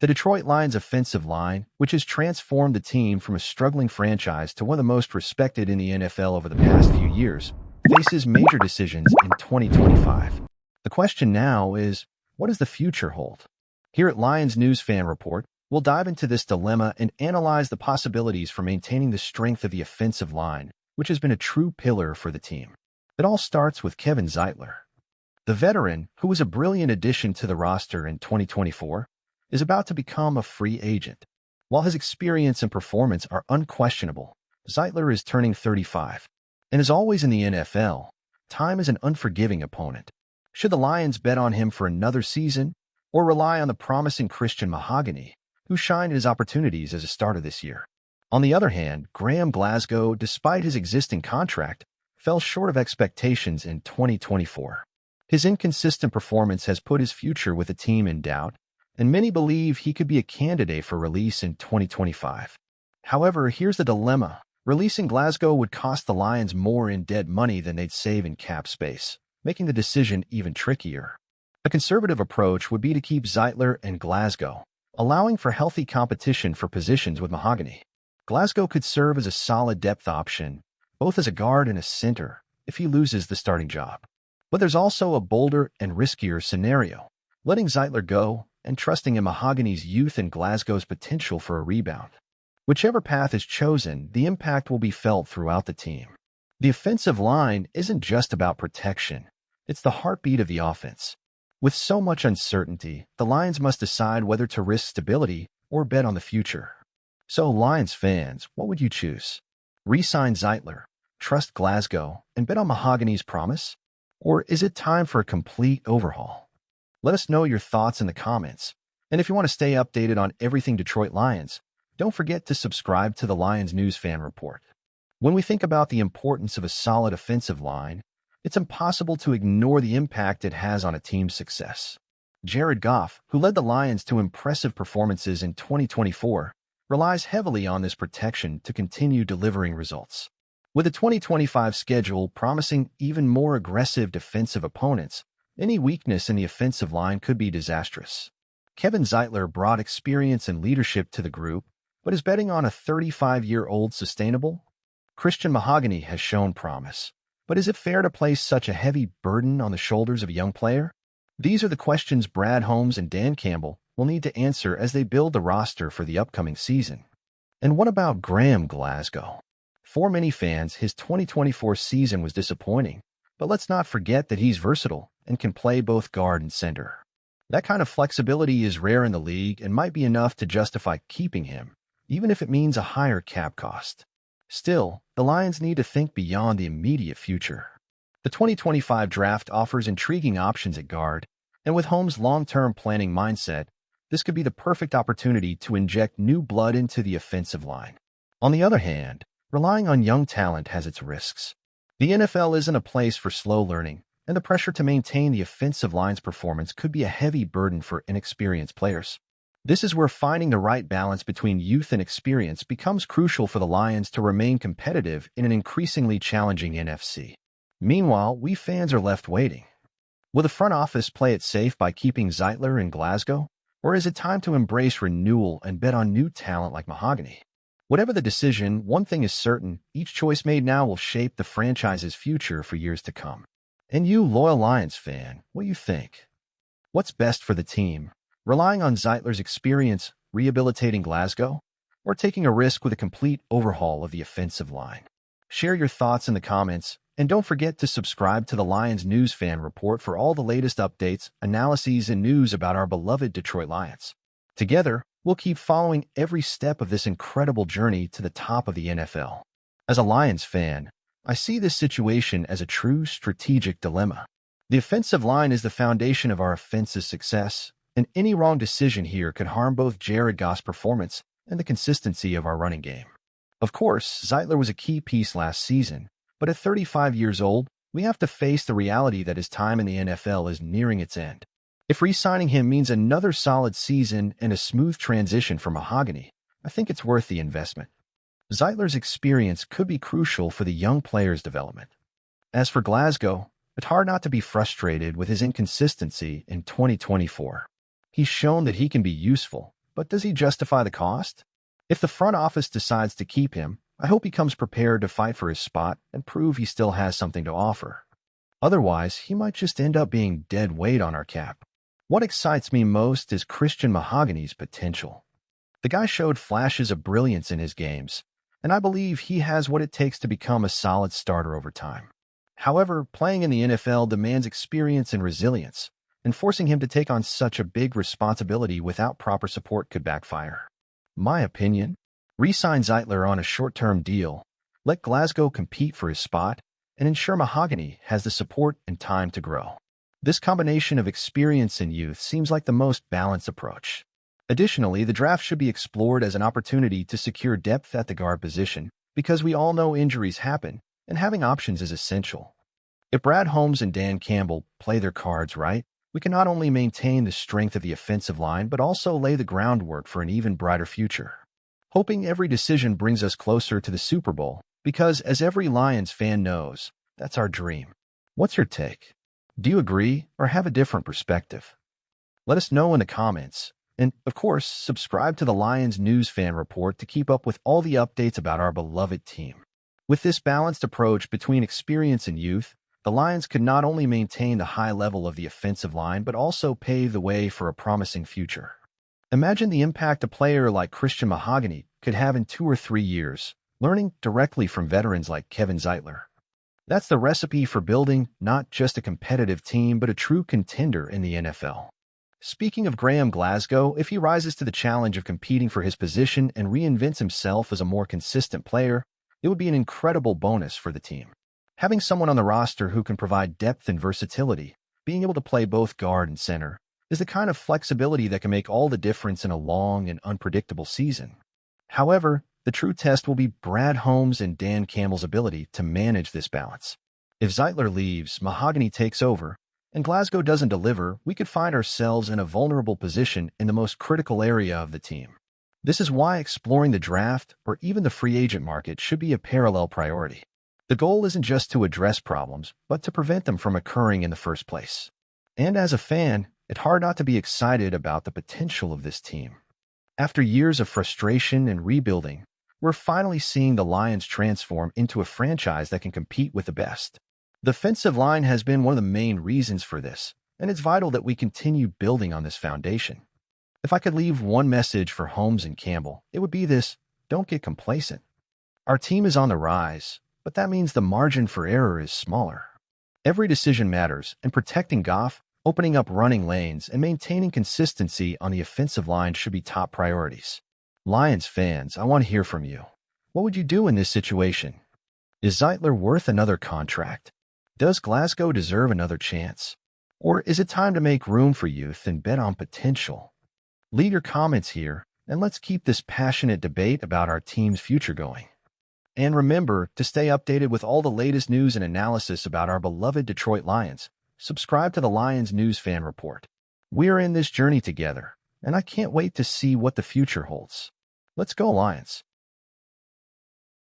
Detroit Lions offensive line, which has transformed the team from a struggling franchise to one of the most respected in the NFL over the past few years, faces major decisions in 2025. The question now is, what does the future hold? Here at Lions News Fan Report, we'll dive into this dilemma and analyze the possibilities for maintaining the strength of the offensive line, which has been a true pillar for the team. It all starts with Kevin Zeitler. The veteran, who was a brilliant addition to the roster in 2024, is about to become a free agent. While his experience and performance are unquestionable, Zeitler is turning 35. And as always in the NFL, time is an unforgiving opponent. Should the Lions bet on him for another season, or rely on the promising Christian Mahogany, who shined his opportunities as a starter this year? On the other hand, Graham Glasgow, despite his existing contract, fell short of expectations in 2024. His inconsistent performance has put his future with the team in doubt, and many believe he could be a candidate for release in 2025. However, here's the dilemma. Releasing Glasgow would cost the Lions more in dead money than they'd save in cap space, making the decision even trickier. A conservative approach would be to keep Zeitler and Glasgow, allowing for healthy competition for positions with Mahogany. Glasgow could serve as a solid depth option, both as a guard and a center, if he loses the starting job. But there's also a bolder and riskier scenario, letting Zeitler go and trusting in Mahogany's youth and Glasgow's potential for a rebound. Whichever path is chosen, the impact will be felt throughout the team. The offensive line isn't just about protection, it's the heartbeat of the offense. With so much uncertainty, the Lions must decide whether to risk stability or bet on the future. So, Lions fans, what would you choose? Re-sign Zeitler, trust Glasgow, and bet on Mahogany's promise? Or is it time for a complete overhaul? Let us know your thoughts in the comments. And if you want to stay updated on everything Detroit Lions, don't forget to subscribe to the Lions News Fan Report. When we think about the importance of a solid offensive line, it's impossible to ignore the impact it has on a team's success. Jared Goff, who led the Lions to impressive performances in 2024, relies heavily on this protection to continue delivering results. With the 2025 schedule promising even more aggressive defensive opponents, any weakness in the offensive line could be disastrous. Kevin Zeitler brought experience and leadership to the group, but is betting on a 35-year-old sustainable? Christian Mahogany has shown promise, but is it fair to place such a heavy burden on the shoulders of a young player? These are the questions Brad Holmes and Dan Campbell will need to answer as they build the roster for the upcoming season. And what about Graham Glasgow? For many fans, his 2024 season was disappointing, but let's not forget that he's versatile and can play both guard and center. That kind of flexibility is rare in the league and might be enough to justify keeping him, even if it means a higher cap cost. Still, the Lions need to think beyond the immediate future. The 2025 draft offers intriguing options at guard, and with Holmes' long-term planning mindset, this could be the perfect opportunity to inject new blood into the offensive line. On the other hand, relying on young talent has its risks. The NFL isn't a place for slow learning, and the pressure to maintain the offensive line's performance could be a heavy burden for inexperienced players. This is where finding the right balance between youth and experience becomes crucial for the Lions to remain competitive in an increasingly challenging NFC. Meanwhile, we fans are left waiting. Will the front office play it safe by keeping Zeitler and Glasgow, or is it time to embrace renewal and bet on new talent like Mahogany? Whatever the decision, one thing is certain, each choice made now will shape the franchise's future for years to come. And you, loyal Lions fan, what do you think? What's best for the team? Relying on Zeitler's experience, rehabilitating Glasgow, or taking a risk with a complete overhaul of the offensive line? Share your thoughts in the comments, and don't forget to subscribe to the Lions News Fan Report for all the latest updates, analyses, and news about our beloved Detroit Lions. Together, we'll keep following every step of this incredible journey to the top of the NFL. As a Lions fan, I see this situation as a true strategic dilemma. The offensive line is the foundation of our offense's success, and any wrong decision here could harm both Jared Goff's performance and the consistency of our running game. Of course, Zeitler was a key piece last season, but at 35 years old, we have to face the reality that his time in the NFL is nearing its end. If re-signing him means another solid season and a smooth transition for Mahogany, I think it's worth the investment. Zeitler's experience could be crucial for the young player's development. As for Glasgow, it's hard not to be frustrated with his inconsistency in 2024. He's shown that he can be useful, but does he justify the cost? If the front office decides to keep him, I hope he comes prepared to fight for his spot and prove he still has something to offer. Otherwise, he might just end up being dead weight on our cap. What excites me most is Christian Mahogany's potential. The guy showed flashes of brilliance in his games, and I believe he has what it takes to become a solid starter over time. However, playing in the NFL demands experience and resilience, and forcing him to take on such a big responsibility without proper support could backfire. My opinion? Re-sign Zeitler on a short-term deal, let Glasgow compete for his spot, and ensure Mahogany has the support and time to grow. This combination of experience and youth seems like the most balanced approach. Additionally, the draft should be explored as an opportunity to secure depth at the guard position, because we all know injuries happen, and having options is essential. If Brad Holmes and Dan Campbell play their cards right, we can not only maintain the strength of the offensive line, but also lay the groundwork for an even brighter future. Hoping every decision brings us closer to the Super Bowl, because as every Lions fan knows, that's our dream. What's your take? Do you agree or have a different perspective? Let us know in the comments. And, of course, subscribe to the Lions News Fan Report to keep up with all the updates about our beloved team. With this balanced approach between experience and youth, the Lions could not only maintain the high level of the offensive line, but also pave the way for a promising future. Imagine the impact a player like Christian Mahogany could have in 2 or 3 years, learning directly from veterans like Kevin Zeitler. That's the recipe for building not just a competitive team, but a true contender in the NFL. Speaking of Graham Glasgow, if he rises to the challenge of competing for his position and reinvents himself as a more consistent player, it would be an incredible bonus for the team. Having someone on the roster who can provide depth and versatility, being able to play both guard and center, is the kind of flexibility that can make all the difference in a long and unpredictable season. However, the true test will be Brad Holmes and Dan Campbell's ability to manage this balance. If Zeitler leaves, Mahogany takes over, and Glasgow doesn't deliver, we could find ourselves in a vulnerable position in the most critical area of the team. This is why exploring the draft or even the free agent market should be a parallel priority. The goal isn't just to address problems, but to prevent them from occurring in the first place. And as a fan, it's hard not to be excited about the potential of this team. After years of frustration and rebuilding, we're finally seeing the Lions transform into a franchise that can compete with the best. The offensive line has been one of the main reasons for this, and it's vital that we continue building on this foundation. If I could leave one message for Holmes and Campbell, it would be this: don't get complacent. Our team is on the rise, but that means the margin for error is smaller. Every decision matters, and protecting Goff, opening up running lanes, and maintaining consistency on the offensive line should be top priorities. Lions fans, I want to hear from you. What would you do in this situation? Is Zeitler worth another contract? Does Glasgow deserve another chance? Or is it time to make room for youth and bet on potential? Leave your comments here, and let's keep this passionate debate about our team's future going. And remember to stay updated with all the latest news and analysis about our beloved Detroit Lions. Subscribe to the Lions News Fan Report. We are in this journey together, and I can't wait to see what the future holds. Let's go, Lions!